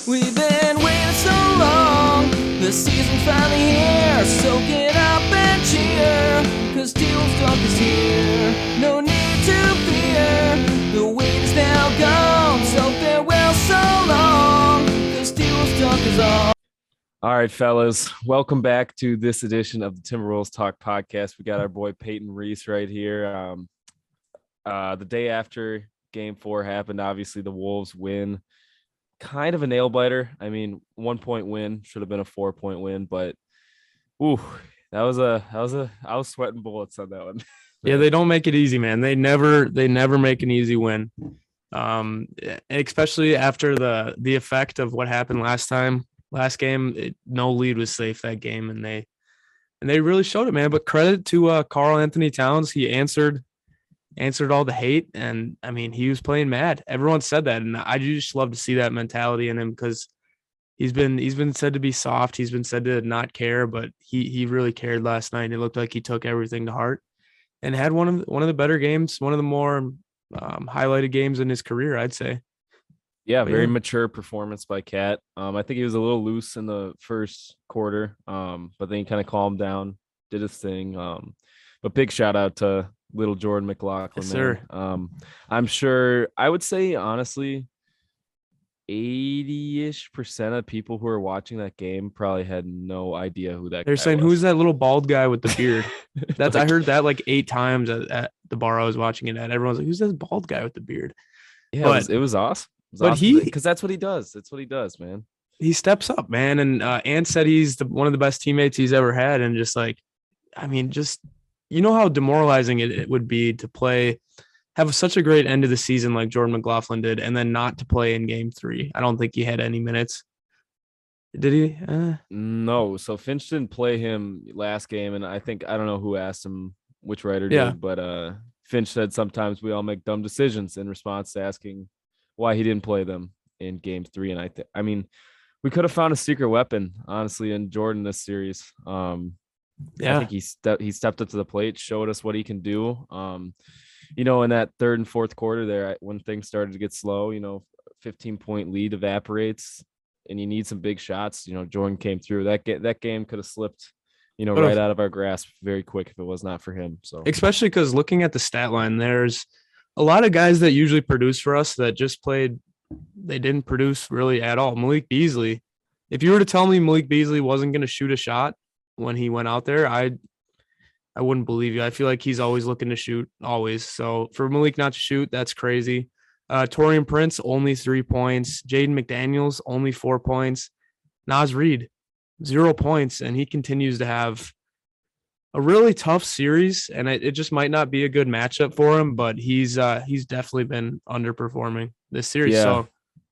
We've been waiting so long, the season's finally here. Soak it up and cheer, cause T-Wolves Talk is here. No need to fear, the wait is now gone. So farewell so long, cause T-Wolves Talk is on. All right, fellas, welcome back to this edition of the Timberwolves Talk podcast. We got our boy Peyton Reese right here. The day after Game 4 happened, obviously the Wolves win. Kind of a nail biter. I mean, 1 point win should have been a 4-point win, but I was sweating bullets on that one. Yeah, they don't make it easy, man. They never make an easy win. Especially after the effect of what happened last game, no lead was safe that game, and they really showed it, man. But credit to Karl Anthony Towns. He answered all the hate, and I mean, he was playing mad. Everyone said that, and I just love to see that mentality in him because he's been said to be soft. He's been said to not care, but he really cared last night. It looked like he took everything to heart and had one of the better games, one of the more highlighted games in his career, I'd say. Yeah, very mature performance by Cat. I think he was a little loose in the first quarter, but then he kind of calmed down, did his thing. But big shout out to little Jordan McLaughlin. Yes, sir. I'm sure, I would say honestly, 80-ish% of people who are watching that game probably had no idea who that They're guy saying, was. who's that little bald guy with the beard? That's Like, I heard that like 8 times at the bar I was watching it at. Everyone's like, who's this bald guy with the beard? yeah, but- it was awesome. but because that's what he does. That's what he does, man. He steps up, man. And Ant said he's one of the best teammates he's ever had. And just like, I mean, just, you know how demoralizing it would be to have such a great end of the season like Jordan McLaughlin did, and then not to play in game 3. I don't think he had any minutes. Did he? No. So Finch didn't play him last game. And I don't know who asked him, which writer Yeah. did, but Finch said sometimes we all make dumb decisions in response to asking why he didn't play them in game 3. And I mean, we could have found a secret weapon, honestly, in Jordan this series. I think he stepped up to the plate, showed us what he can do. In that third and fourth quarter there, when things started to get slow, 15-point lead evaporates and you need some big shots. Jordan came through. That game could have slipped, right out of our grasp very quick if it was not for him. So especially because looking at the stat line, there's a lot of guys that usually produce for us that just played. They didn't produce really at all. Malik Beasley, if you were to tell me Malik Beasley wasn't going to shoot a shot when he went out there, I wouldn't believe you. I feel like he's always looking to shoot, always. So for Malik not to shoot, that's crazy. Taurean Prince, only 3 points. Jaden McDaniels, only 4 points. Naz Reid, 0 points. And he continues to have a really tough series. And it just might not be a good matchup for him, but he's definitely been underperforming this series. Yeah. So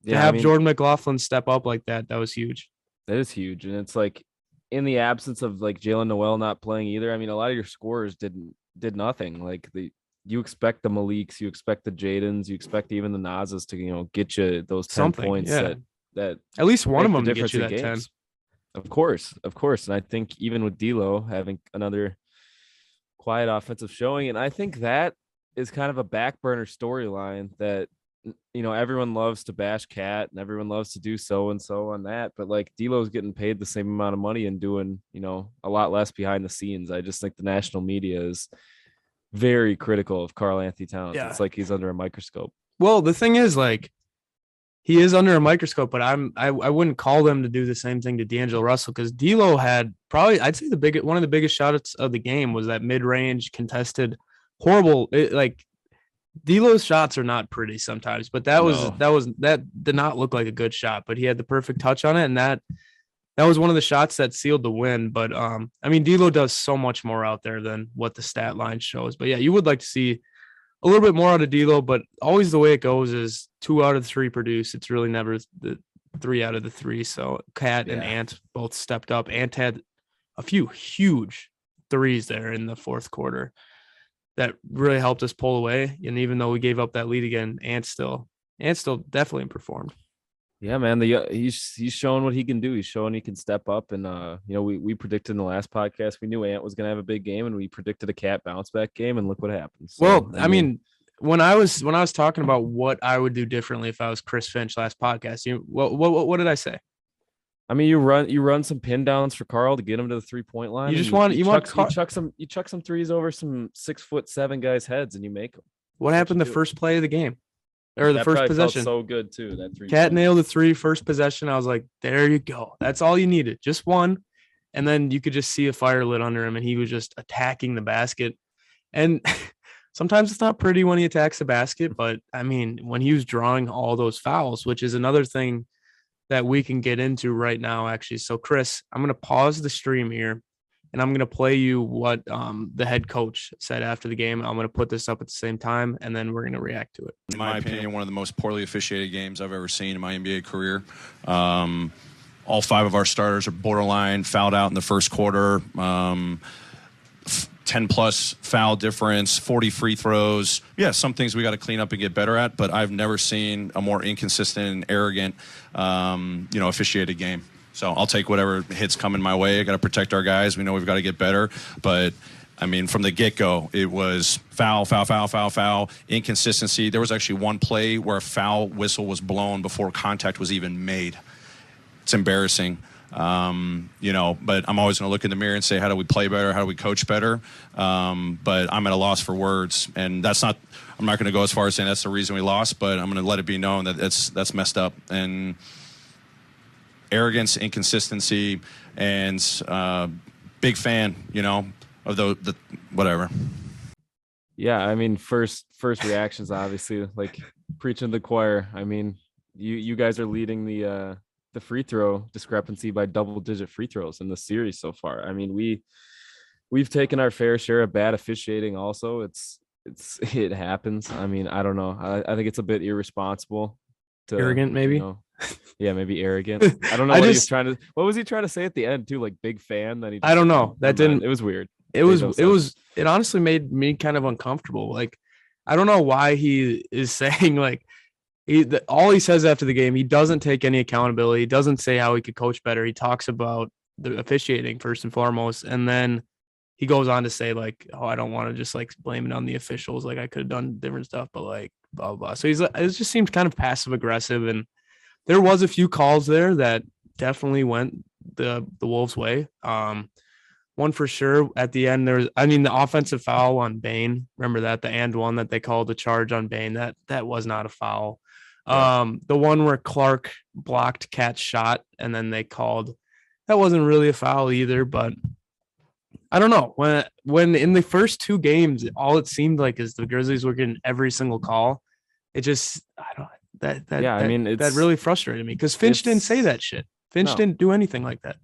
to have Jordan McLaughlin step up like that was huge. That is huge. And it's like, in the absence of like Jalen Noel not playing either, I mean, a lot of your scorers did nothing. Like you expect the Maliks, you expect the Jadens, you expect even the Nazes to get you those 10 points that at least one of them the to get you that games. 10. Of course. And I think even with D'Lo having another quiet offensive showing, and I think that is kind of a back burner storyline that everyone loves to bash Cat and everyone loves to do so and so on that, but like D'Lo's getting paid the same amount of money and doing a lot less behind the scenes. I just think the national media is very critical of Karl Anthony Towns. Yeah. It's like he's under a microscope. Well, the thing is, like, he is under a microscope, but I wouldn't call them to do the same thing to D'Angelo Russell, because D'Lo had probably, I'd say one of the biggest shots of the game was that mid-range contested horrible. D'Lo's shots are not pretty sometimes, but that did not look like a good shot, but he had the perfect touch on it. And that was one of the shots that sealed the win. But I mean, D'Lo does so much more out there than what the stat line shows. But yeah, you would like to see a little bit more out of D'Lo, but always the way it goes is 2 out of 3 produce. It's really never the 3 out of the 3. So Cat and Ant both stepped up. Ant had a few huge threes there in the fourth quarter that really helped us pull away. And even though we gave up that lead again, Ant still definitely performed. Yeah, man. He's showing what he can do. He's showing he can step up. And we predicted in the last podcast we knew Ant was going to have a big game, and we predicted a Cat bounce back game, and look what happens. So, Well, I mean, when I was talking about what I would do differently if I was Chris Finch last podcast, what did I say? I mean, you run some pin downs for Carl to get him to the 3-point line. You just and want you chuck some threes over some 6'7" guys' heads, and you make them. What happened the first play of the game, or the That first probably felt possession? so good too. That 3. Cat nailed the 3 first possession. I was like, there you go. That's all you needed, just one, and then you could just see a fire lit under him, and he was just attacking the basket. And sometimes it's not pretty when he attacks the basket, but I mean, when he was drawing all those fouls, which is another thing that we can get into right now, actually. So, Chris, I'm going to pause the stream here, and I'm going to play you what the head coach said after the game. I'm going to put this up at the same time, and then we're going to react to it. In my opinion, one of the most poorly officiated games I've ever seen in my NBA career. All 5 of our starters are borderline fouled out in the first quarter. 10-plus foul difference, 40 free throws. Yeah, some things we got to clean up and get better at, but I've never seen a more inconsistent and arrogant, officiated game. So I'll take whatever hits coming my way. I got to protect our guys. We know we've got to get better, but I mean, from the get-go, it was foul, inconsistency. There was actually one play where a foul whistle was blown before contact was even made. It's embarrassing. But I'm always going to look in the mirror and say, how do we play better? How do we coach better? But I'm at a loss for words. And I'm not going to go as far as saying that's the reason we lost, but I'm going to let it be known that that's messed up. And arrogance, inconsistency, and big fan, of the whatever. Yeah, I mean, first reactions, obviously, like preaching to the choir. I mean, you guys are leading the free throw discrepancy by double-digit free throws in the series so far. I mean, we've taken our fair share of bad officiating. Also, it happens. I mean, I don't know. I think it's a bit irresponsible. Arrogant, maybe. Yeah, maybe arrogant. I don't know what was he trying to say at the end too? Like big fan that he. I don't know. That didn't. It was weird. It honestly made me kind of uncomfortable. Like, I don't know why he is saying like. All he says after the game, he doesn't take any accountability. He doesn't say how he could coach better. He talks about the officiating first and foremost. And then he goes on to say like, oh, I don't want to just like blame it on the officials. Like I could have done different stuff, but like blah, blah, blah. So it just seemed kind of passive aggressive. And there was a few calls there that definitely went the Wolves' way. One for sure at the end, the offensive foul on Bane. Remember that, the and one that they called the charge on Bane, that was not a foul. Yeah. The one where Clark blocked Cat's shot and then they called, that wasn't really a foul either, but I don't know. When in the first 2 games, all it seemed like is the Grizzlies were getting every single call. It just, that really frustrated me because Finch didn't say that shit. Finch didn't do anything like that.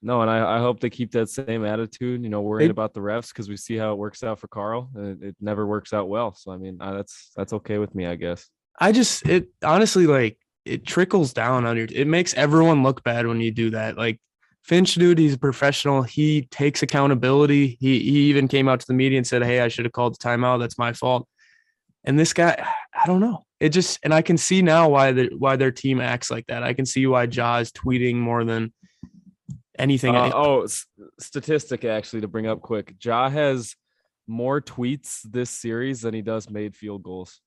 No, and I hope they keep that same attitude, worried about the refs because we see how it works out for Carl. It never works out well. So, I mean, that's okay with me, I guess. It honestly, like, it trickles down on it makes everyone look bad when you do that. Like, Finch, dude, he's a professional. He takes accountability. He even came out to the media and said, hey, I should have called the timeout. That's my fault. And this guy, I don't know. And I can see now why their team acts like that. I can see why Ja is tweeting more than anything. Statistic actually to bring up quick. Ja has more tweets this series than he does made field goals.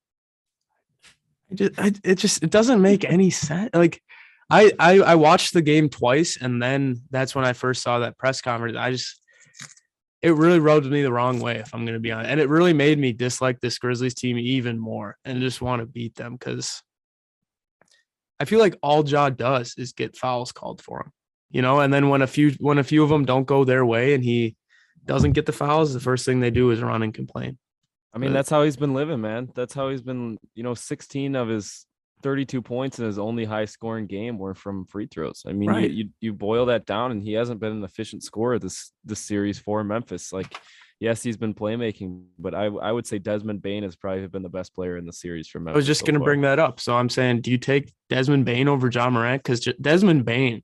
It doesn't make any sense. Like I watched the game twice, and then that's when I first saw that press conference. It really rubbed me the wrong way, if I'm going to be honest. And it really made me dislike this Grizzlies team even more and just want to beat them because I feel like all Ja does is get fouls called for him, and then when a few of them don't go their way and he doesn't get the fouls, the first thing they do is run and complain. I mean, that's how he's been living, man. That's how he's been, 16 of his 32 points in his only high scoring game were from free throws. I mean, right. you boil that down and he hasn't been an efficient scorer this series for Memphis. Like, yes, he's been playmaking, but I would say Desmond Bane has probably been the best player in the series for Memphis. I was just going to bring that up. So I'm saying, do you take Desmond Bane over Ja Morant? Because Desmond Bane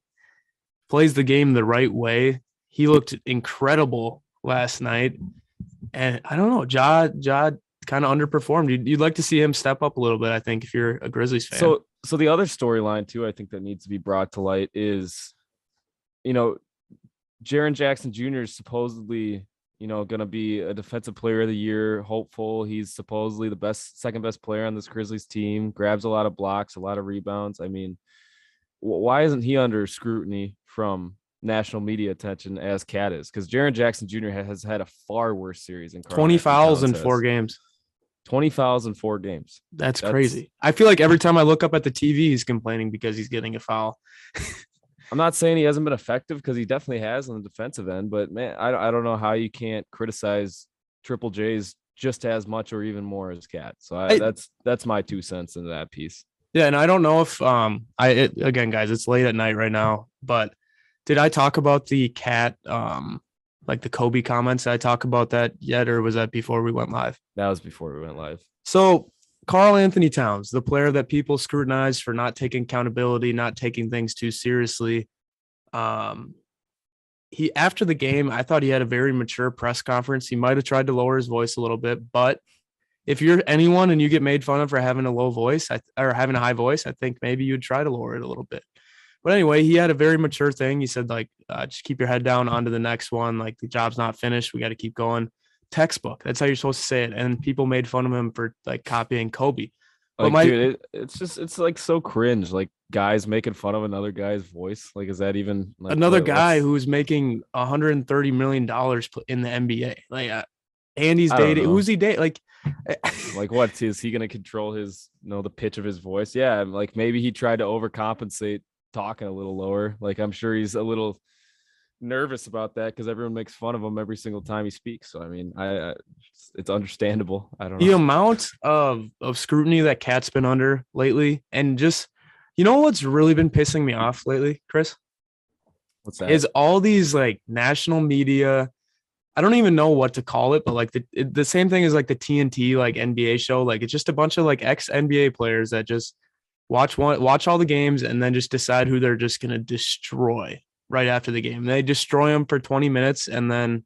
plays the game the right way. He looked incredible last night. And I don't know, Ja kind of underperformed. You'd like to see him step up a little bit, I think, if you're a Grizzlies fan. So the other storyline too, I think that needs to be brought to light is, Jaren Jackson Jr. is supposedly going to be a defensive player of the year hopeful. He's supposedly the second best player on this Grizzlies team, grabs a lot of blocks, a lot of rebounds. I mean, why isn't he under scrutiny from national media attention as Cat is? Because Jaren Jackson Jr. has had a far worse series than 20 fouls in 4 games. 20 fouls in 4 games. That's crazy. I feel like every time I look up at the TV, he's complaining because he's getting a foul. I'm not saying he hasn't been effective, because he definitely has on the defensive end, but man, I don't know how you can't criticize Triple J's just as much or even more as Cat. So that's my 2 cents into that piece. Yeah, and I don't know if again, guys, it's late at night right now, but did I talk about the Cat like the Kobe comments? Did I talk about that yet, or was that before we went live? That was before we went live. So Karl Anthony Towns, the player that people scrutinize for not taking accountability, not taking things too seriously. He, after the game, I thought he had a very mature press conference. He might have tried to lower his voice a little bit, but if you're anyone and you get made fun of for having a low voice or having a high voice, I think maybe you'd try to lower it a little bit. But anyway, he had a very mature thing. He said, like, just keep your head down, on to the next one. Like, the job's not finished. We got to keep going. Textbook. That's how you're supposed to say it. And people made fun of him for like copying Kobe. Like, dude, it's like so cringe. Like, guys making fun of another guy's voice. Like, is that even like another guy who's making $130 million in the NBA? Like, and he's dating. Who's he dating? Like what is he gonna control his the pitch of his voice? Yeah, like maybe he tried to overcompensate talking a little lower. Like, I'm sure he's a little nervous about that because everyone makes fun of him every single time he speaks. So I mean, it's understandable. I don't know the amount of scrutiny that Cat's been under lately, and just what's really been pissing me off lately, Chris? What's that? Is all these like national media. I don't even know what to call it, but like the same thing as like the TNT like NBA show. Like, it's just a bunch of like ex NBA players that just watch all the games and then just decide who they're just gonna destroy right after the game. They destroy them for 20 minutes and then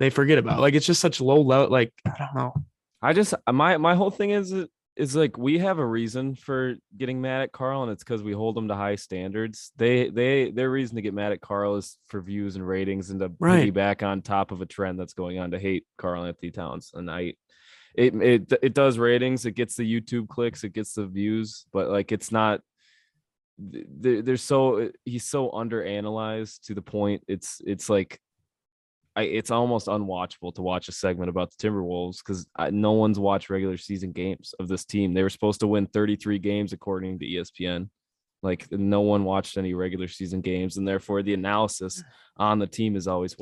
they forget about it. Like, it's just such low level. Like, I don't know. I just my whole thing is like, we have a reason for getting mad at Karl, and it's because we hold them to high standards. Their reason to get mad at Karl is for views and ratings, and to piggyback on top of a trend that's going on to hate Karl Anthony Towns. And it does ratings, it gets the YouTube clicks, it gets the views, but like, it's not. He's so underanalyzed to the point it's like it's almost unwatchable to watch a segment about the Timberwolves, because no one's watched regular season games of this team. They were supposed to win 33 games according to ESPN. Like, no one watched any regular season games, and therefore the analysis on the team is always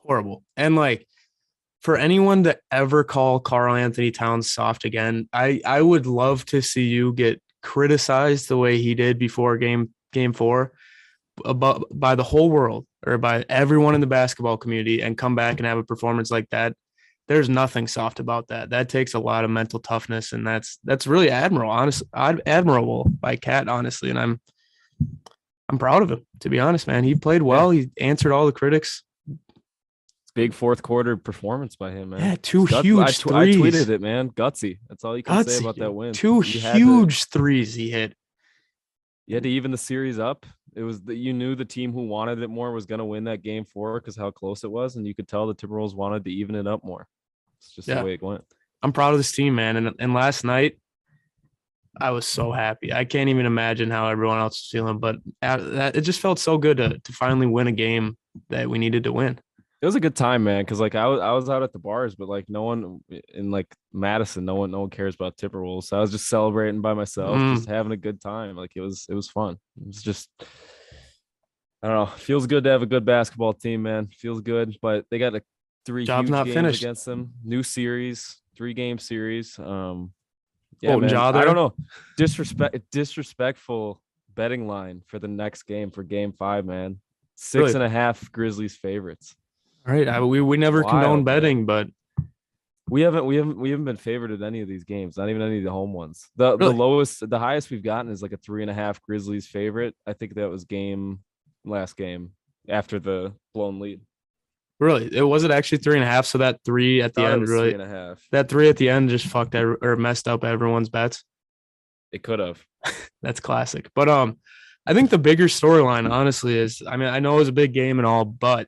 horrible. And like, for anyone to ever call Karl Anthony Towns soft again, I would love to see you get criticized the way he did before game 4 by the whole world, or by everyone in the basketball community, and come back and have a performance like that. There's nothing soft about that. That takes a lot of mental toughness, and that's really admirable by Cat, honestly. And I'm proud of him, to be honest, man. He played well. He answered all the critics. Big fourth quarter performance by him, man. Yeah, huge threes. I tweeted it, man. Gutsy. That's all you can say about that win. Two huge threes he hit. You had to even the series up. It was you knew the team who wanted it more was going to win that game 4 because how close it was, and you could tell the Timberwolves wanted to even it up more. It's just the way it went. I'm proud of this team, man. And last night, I was so happy. I can't even imagine how everyone else was feeling, but it just felt so good to finally win a game that we needed to win. It was a good time, man, because like I was out at the bars, but like no one in like Madison, no one cares about Timberwolves. So I was just celebrating by myself, just having a good time. Like, it was fun. It was just, I don't know. Feels good to have a good basketball team, man. Feels good, but they got 3 huge games against them. New series, 3-game series. Man, I don't know. Disrespectful betting line for the next game, for game 5, man. 6.5 Grizzlies favorites. All right, we never condone betting, but we haven't been favored at any of these games, not even any of the home ones. The highest we've gotten is like a 3.5 Grizzlies favorite. I think that was last game after the blown lead. Really, it wasn't actually 3.5. So that 3 at the end, really, 3.5. That 3 at the end just fucked or messed up everyone's bets. It could have. That's classic. But I think the bigger storyline, honestly, is, I mean, I know it was a big game and all, but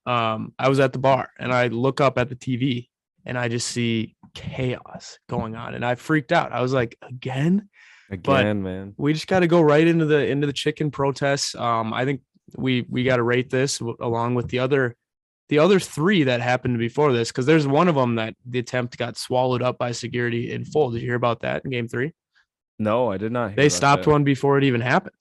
I was at the bar and I look up at the TV and I just see chaos going on and I freaked out. I was like, again, Man. we just got to go right into the chicken protests. I think we got to rate this along with the other three that happened before this, because there's one of them that the attempt got swallowed up by security in full. Did you hear about that in game 3? No, I did not. They stopped one before it even happened.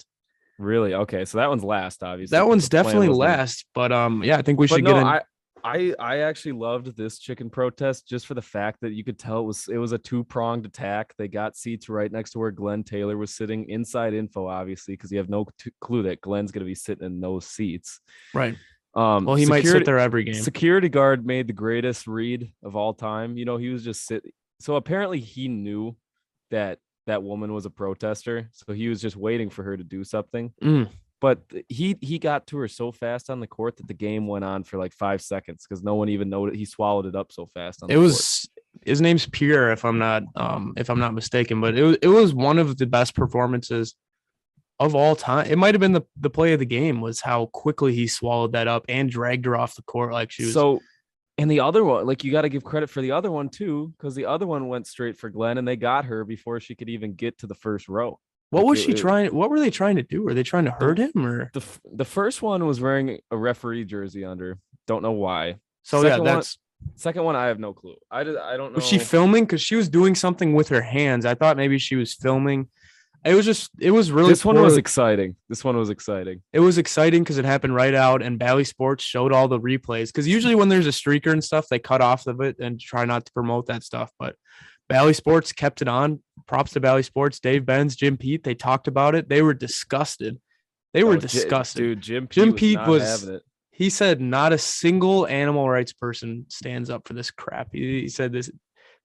Really? Okay, so that one's last, obviously. That one's definitely last, but yeah, I think we should get in. I actually loved this chicken protest just for the fact that you could tell it was a two-pronged attack. They got seats right next to where Glenn Taylor was sitting. Inside info, obviously, because you have no clue that Glenn's going to be sitting in those seats. Right. Well, he might sit there every game. Security guard made the greatest read of all time. He was just sitting. So apparently he knew that woman was a protester. So he was just waiting for her to do something. But he got to her so fast on the court that the game went on for like 5 seconds because no one even noticed. He swallowed it up so fast. His name's Pierre, if I'm not mistaken, but it was one of the best performances of all time. It might have been the play of the game was how quickly he swallowed that up and dragged her off the court like she was. So, and the other one, like you got to give credit for the other one too, because the other one went straight for Glenn and they got her before she could even get to the first row. What was she trying? What were they trying to do? Were they trying to hurt him or the first one was wearing a referee jersey under? Don't know why. So Second one, I have no clue. I don't know. Was she filming? Because she was doing something with her hands. I thought maybe she was filming. It was really. This one was exciting. It was exciting because it happened right out, and Bally Sports showed all the replays. Because usually when there's a streaker and stuff, they cut off of it and try not to promote that stuff. But Bally Sports kept it on. Props to Bally Sports. Dave Benz, Jim Pete. They talked about it. They were disgusted. Disgusted. Dude, Jim Pete was having it. He said not a single animal rights person stands up for this crap. He said this,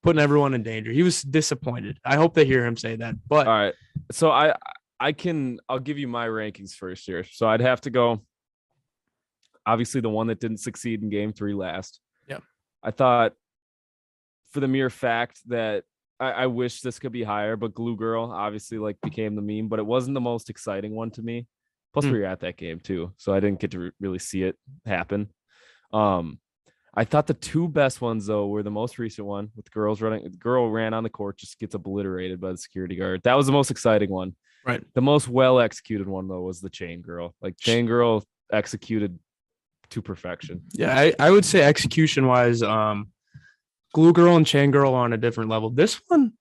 putting everyone in danger. He was disappointed. I hope they hear him say that. But all right, so I'll give you my rankings first here. So I'd have to go. Obviously, the one that didn't succeed in game 3 last. Yeah, I thought for the mere fact that I wish this could be higher, but Glue Girl obviously like became the meme, but it wasn't the most exciting one to me. Plus, we were at that game too, so I didn't get to really see it happen. I thought the two best ones though were the most recent one with girls running. The girl ran on the court, just gets obliterated by the security guard. That was the most exciting one. Right. The most well executed one though was the chain girl. Like chain girl executed to perfection. Yeah, I would say execution wise, Glue Girl and Chain Girl are on a different level. This one,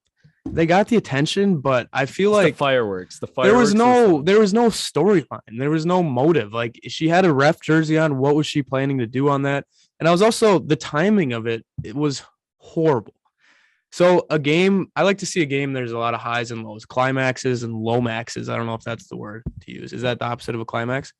they got the attention, but I feel like the fireworks. There was no storyline. There was no motive. Like she had a ref jersey on. What was she planning to do on that? And I was also the timing of it. It was horrible. So a game, I like to see a game. There's a lot of highs and lows, climaxes and low maxes. I don't know if that's the word to use. Is that the opposite of a climax?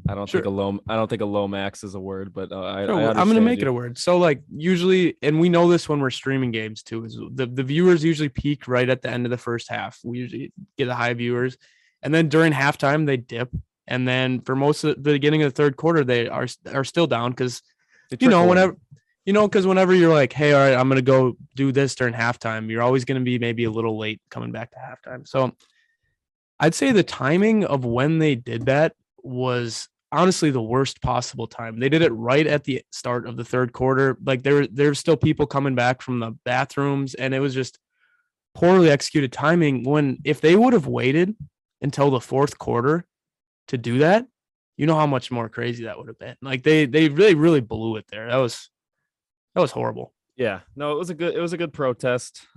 I don't think a low max is a word, but I'm going to make it a word. So like usually, and we know this when we're streaming games too, is the viewers usually peak right at the end of the first half. We usually get a high viewers, and then during halftime they dip, and then for most of the beginning of the third quarter they are still down because whenever you're like, hey, all right, I'm going to go do this during halftime, you're always going to be maybe a little late coming back to halftime. So I'd say the timing of when they did that was honestly the worst possible time. They did it right at the start of the third quarter. Like there's still people coming back from the bathrooms, and it was just poorly executed timing. When if they would have waited until the fourth quarter to do that, you know how much more crazy that would have been. Like they really blew it there. That was horrible. Yeah, no, it was a good protest.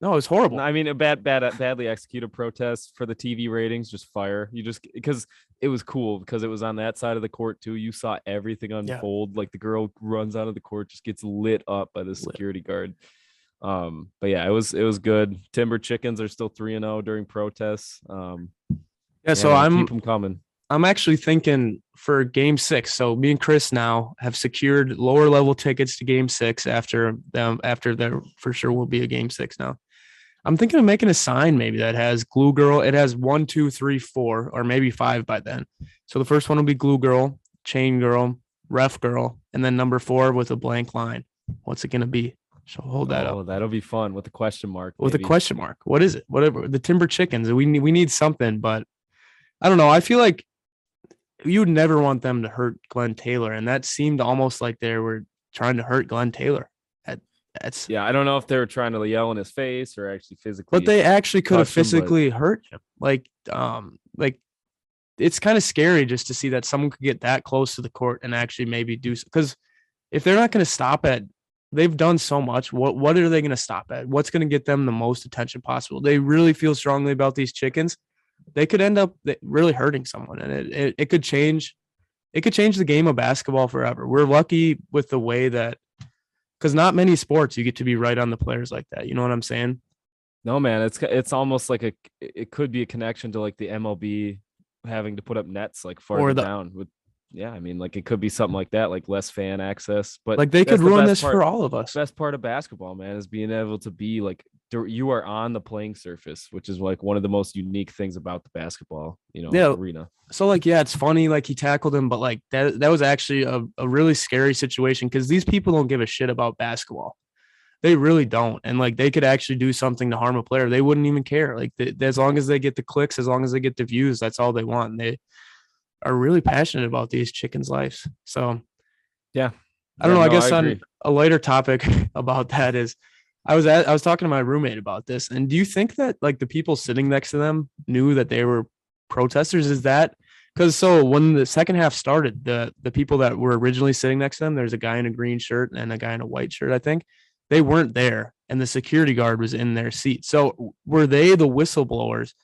No, it was horrible. I mean, a badly executed protest for the TV ratings, just fire. Because it was cool because it was on that side of the court too. You saw everything unfold. Yeah. Like the girl runs out of the court, just gets lit up by the security guard. But yeah, it was good. Timber Chickens are still 3-0 during protests. So I'm keep them coming. I'm actually thinking for game 6. So me and Chris now have secured lower level tickets to game 6 after there for sure will be a game 6 now. I'm thinking of making a sign maybe that has Glue Girl. It has 1, 2, 3, 4, or maybe 5 by then. So the first one will be Glue Girl, Chain Girl, Ref Girl, and then number 4 with a blank line. What's it going to be? So hold that up. That'll be fun with a question mark. With a question mark. What is it? Whatever. The Timber Chickens. We need something, but I don't know. I feel like you would never want them to hurt Glenn Taylor, and that seemed almost like they were trying to hurt Glenn Taylor. That's Yeah, I don't know if they were trying to yell in his face or actually physically. but they actually could have touch him, but- physically hurt him. Like it's kind of scary just to see that someone could get that close to the court and actually maybe do, because if they're not going to stop at, they've done so much. What are they going to stop at? What's going to get them the most attention possible? They really feel strongly about these chickens. They could end up really hurting someone, and it could change. It could change the game of basketball forever. We're lucky with the way that, because not many sports you get to be right on the players like that. You know what I'm saying? No, man, it's almost like it could be a connection to like the MLB having to put up nets like farther down with. Yeah, I mean, like it could be something like that, like less fan access. But like they could ruin this for all of us. Best part of basketball, man, is being able to be like you are on the playing surface, which is like one of the most unique things about the basketball, arena. So like, yeah, it's funny, like he tackled him, but like that was actually a really scary situation, because these people don't give a shit about basketball. They really don't. And like they could actually do something to harm a player. They wouldn't even care. Like as long as they get the clicks, as long as they get the views, that's all they want. And they are really passionate about these chickens' lives. So yeah, I don't know. I guess on a lighter topic about that is I was talking to my roommate about this. And do you think that like the people sitting next to them knew that they were protesters? Is that because so when the second half started, the people that were originally sitting next to them, there's a guy in a green shirt and a guy in a white shirt, I think. They weren't there, and the security guard was in their seat. So were they the whistleblowers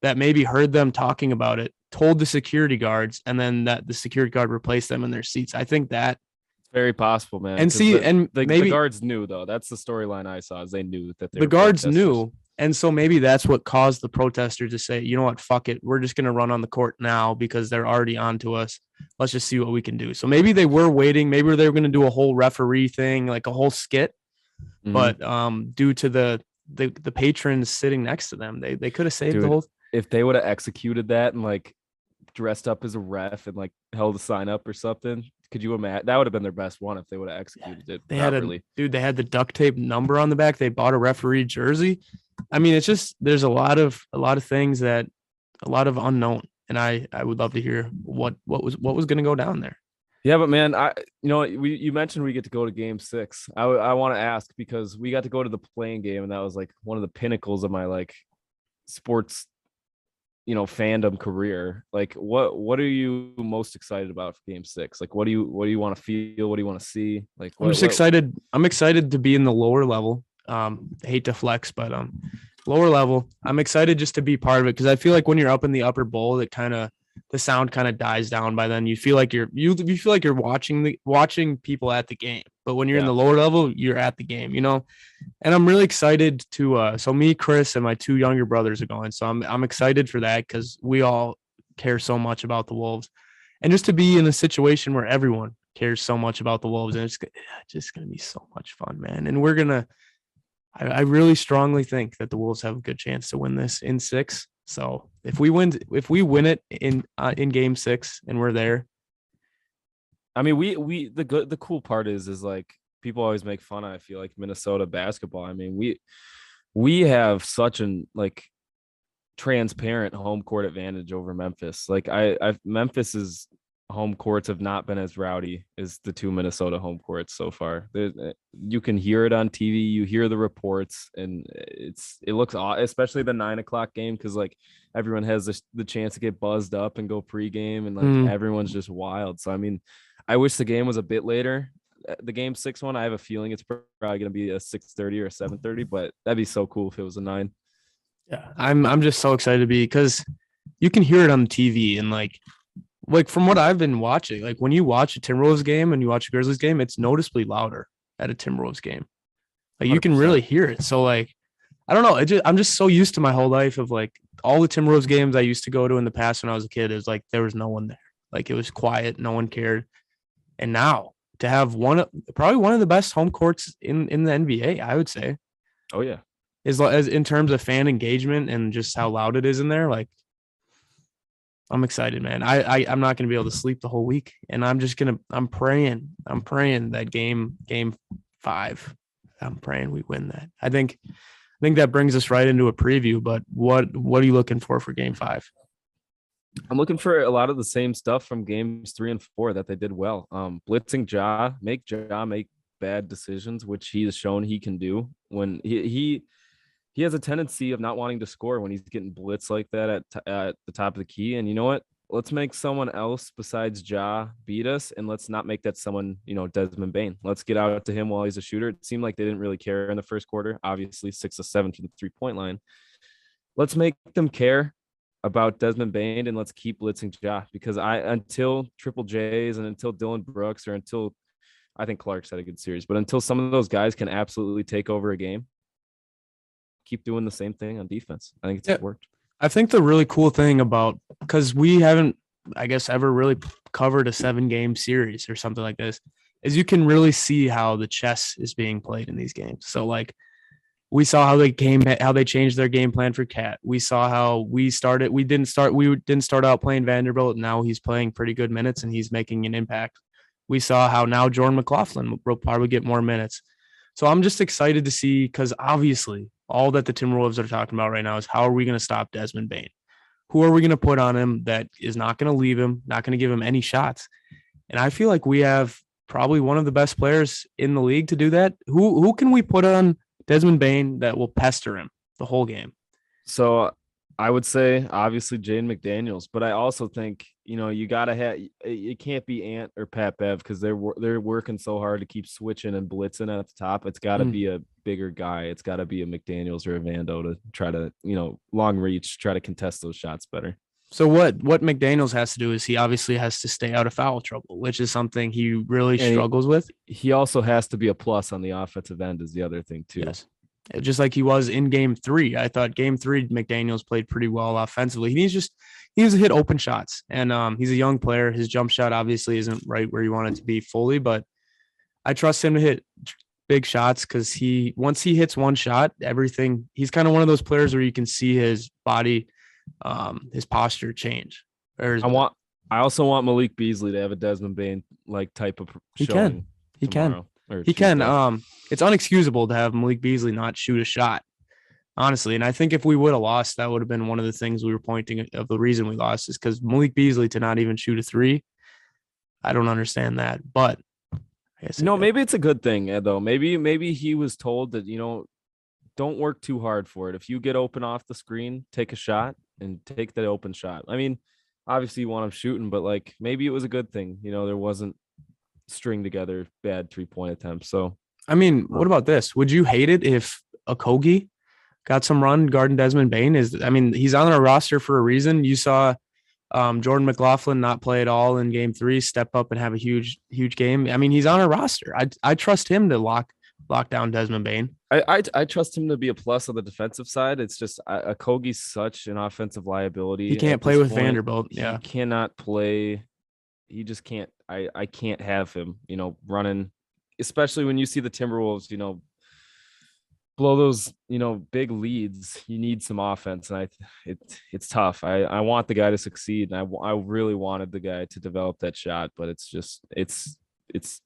that maybe heard them talking about it, told the security guards, and then that the security guard replaced them in their seats? I think that it's very possible, man. And see, and maybe the guards knew, though. That's the storyline I saw, is they knew that the guards knew. And so maybe that's what caused the protesters to say, you know what, fuck it. We're just going to run on the court now because they're already on to us. Let's just see what we can do. So maybe they were waiting. Maybe they were going to do a whole referee thing, like a whole skit. Mm-hmm. But due to the patrons sitting next to them, they could have saved the whole. If they would have executed that and like dressed up as a ref and like held a sign up or something, could you imagine? That would have been their best one if they would have executed it. They had the duct tape number on the back. They bought a referee jersey. I mean, it's just there's a lot of things that a lot of unknown, and I would love to hear what was going to go down there. Yeah, but man, you mentioned we get to go to Game 6. I want to ask, because we got to go to the playing game, and that was like one of the pinnacles of my like sports, fandom career. Like, what are you most excited about for Game 6? Like, what do you want to feel? What do you want to see? Like, I'm just excited. I'm excited to be in the lower level. I hate to flex, but lower level. I'm excited just to be part of it, because I feel like when you're up in the upper bowl, the sound kind of dies down by then. You feel like you're watching people at the game, but when you're in the lower level, you're at the game, And I'm really excited to. So me, Chris, and my two younger brothers are going. So I'm excited for that, because we all care so much about the Wolves, and just to be in a situation where everyone cares so much about the Wolves, and it's just gonna be so much fun, man. And I really strongly think that the Wolves have a good chance to win this in 6. So if we win it in Game 6 and we're there, I mean, the cool part is like people always make fun of, I feel like, Minnesota basketball. I mean, we have such an like transparent home court advantage over Memphis. Like Memphis's home courts have not been as rowdy as the two Minnesota home courts so far. You can hear it on TV, you hear the reports, and it looks odd, especially the 9:00 game, because like everyone has the chance to get buzzed up and go pregame, and like everyone's just wild. So I mean, I wish the game was a bit later. The Game 6 one, I have a feeling it's probably going to be a 6:30 or a 7:30, but that'd be so cool if it was a 9. Yeah, I'm just so excited to be, because you can hear it on TV, and like from what I've been watching, like when you watch a Timberwolves game and you watch a Grizzlies game, it's noticeably louder at a Timberwolves game. Like 100%. You can really hear it. So like, I don't know. I'm just so used to my whole life of like all the Timberwolves games I used to go to in the past when I was a kid. It was like there was no one there. Like it was quiet, no one cared. And now to have probably one of the best home courts in the NBA, I would say. Oh yeah, as in terms of fan engagement and just how loud it is in there. Like, I'm excited, man. I'm not going to be able to sleep the whole week, and I'm praying that game 5. I'm praying we win that. I think that brings us right into a preview, but what are you looking for Game 5? I'm looking for a lot of the same stuff from games 3 and 4 that they did well. Blitzing Ja make bad decisions, which he has shown he can do. When he has a tendency of not wanting to score when he's getting blitzed like that at the top of the key. And you know what? Let's make someone else besides Ja beat us, and let's not make that someone, Desmond Bane. Let's get out to him while he's a shooter. It seemed like they didn't really care in the first quarter. Obviously, 6 of 7 from the 3-point line. Let's make them care about Desmond Bane, and let's keep blitzing Ja, because until Triple J's and until Dylan Brooks, or until I think Clark's had a good series, but until some of those guys can absolutely take over a game, keep doing the same thing on defense. I think it's worked. I think the really cool thing about, because we haven't, I guess, ever really covered a 7-game series or something like this, is you can really see how the chess is being played in these games. So like we saw how they changed their game plan for Cat. We saw how we didn't start out playing Vanderbilt. Now he's playing pretty good minutes and he's making an impact. We saw how now Jordan McLaughlin will probably get more minutes. So I'm just excited to see, because obviously all that the Timberwolves are talking about right now is how are we going to stop Desmond Bane? Who are we going to put on him that is not going to leave him, not going to give him any shots? And I feel like we have probably one of the best players in the league to do that. Who can we put on Desmond Bane that will pester him the whole game? So I would say obviously Jaden McDaniels, but I also think, you gotta have, it can't be Ant or Pat Bev, because they're working so hard to keep switching and blitzing at the top. It's got to be a bigger guy. It's got to be a McDaniels or a Vando to try to, long reach, try to contest those shots better. So what McDaniels has to do is he obviously has to stay out of foul trouble, which is something he really struggles with. He also has to be a plus on the offensive end is the other thing too. Yes. Just like he was in game 3. I thought game 3, McDaniels played pretty well offensively. He needs to hit open shots. And he's a young player. His jump shot obviously isn't right where you want it to be fully, but I trust him to hit big shots, because once he hits one shot, he's kind of one of those players where you can see his body, his posture change. I also want Malik Beasley to have a Desmond Bane like type of showing. He can. It's unexcusable to have Malik Beasley not shoot a shot, honestly. And I think if we would have lost, that would have been one of the things we were pointing of the reason we lost, is because Malik Beasley to not even shoot a 3. I don't understand that, but I guess maybe it's a good thing though. Maybe he was told that, don't work too hard for it. If you get open off the screen, take a shot and take the open shot. I mean, obviously you want him shooting, but like maybe it was a good thing. There wasn't string together bad 3-point attempts. So I mean, what about this? Would you hate it if Okogie got some run guarding Desmond Bane? He's on our roster for a reason. You saw Jordan McLaughlin not play at all in game 3, step up and have a huge game. I mean, he's on our roster. I trust him to lock down Desmond Bane. I trust him to be a plus on the defensive side. It's just Okogie's such an offensive liability. He can't play with Vanderbilt. Yeah, he cannot play. He just can't. I can't have him, running, especially when you see the Timberwolves, blow those, big leads. You need some offense, and it's tough. I want the guy to succeed, and I really wanted the guy to develop that shot, but it's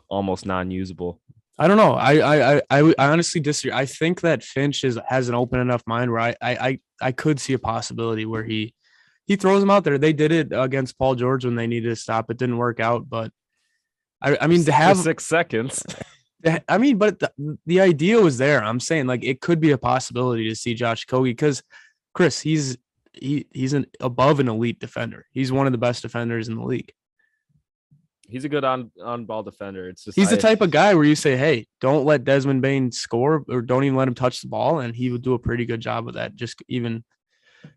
almost non-usable. I don't know. I honestly disagree. I think that Finch has an open enough mind where I could see a possibility where he throws him out there. They did it against Paul George when they needed to stop. It didn't work out, but I mean, to have 6 seconds. I mean, but the idea was there. I'm saying like it could be a possibility to see Josh Okogie, because Chris, he's above an elite defender. He's one of the best defenders in the league. He's a good on-ball defender. It's just he's the type of guy where you say, "Hey, don't let Desmond Bane score, or don't even let him touch the ball," and he would do a pretty good job of that.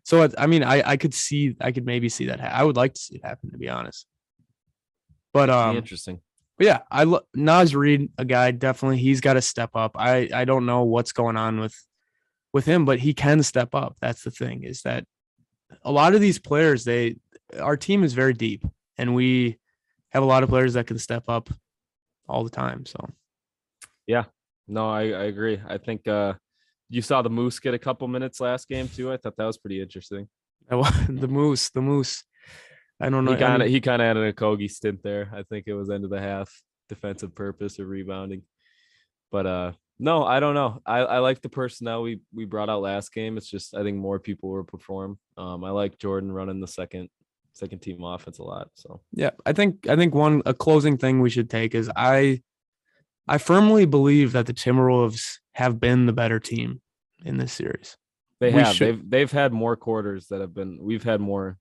So I mean, I could maybe see that. I would like to see it happen, to be honest. But interesting. But yeah, Naz Reid, a guy, definitely he's got to step up. I don't know what's going on with him, but he can step up. That's the thing, is that a lot of these players, our team is very deep, and we have a lot of players that can step up all the time. So yeah, no, I agree. I think you saw the Moose get a couple minutes last game too. I thought that was pretty interesting. The Moose. I don't know. He kind of had an Okogie stint there. I think it was end of the half, defensive purpose or rebounding. But No, I don't know. I like the personnel we brought out last game. It's just I think more people will perform. I like Jordan running the second team offense a lot. So Yeah, I think a closing thing we should take is I firmly believe that the Timberwolves have been the better team in this series. they We have should they've had more quarters that have been we've had more.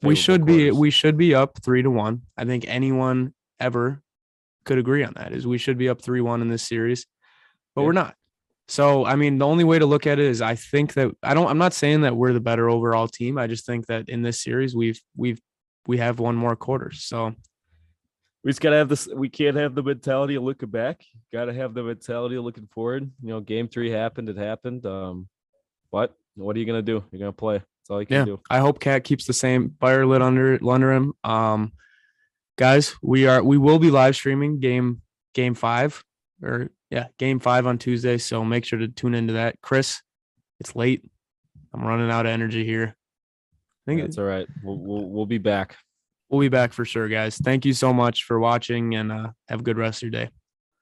we favorable should be quarters. we should be up 3-1. I think anyone ever could agree on that. Is we should be up 3-1 in this series, but Yeah. we're not. So I mean, the only way to look at it is I think that I'm not saying that we're the better overall team. I just think that in this series we have one more quarter. So We just gotta have this. We can't have the mentality of looking back. Gotta have the mentality of looking forward. Game 3 happened. It happened. But what are you gonna do? You're gonna play. That's all you can do. I hope Cat keeps the same fire lit under him. Guys, we will be live streaming game 5 game 5 on Tuesday. So make sure to tune into that. Chris, it's late. I'm running out of energy here. I think That's all right. We'll be back. we'll be back for sure, guys. Thank you so much for watching and have a good rest of your day.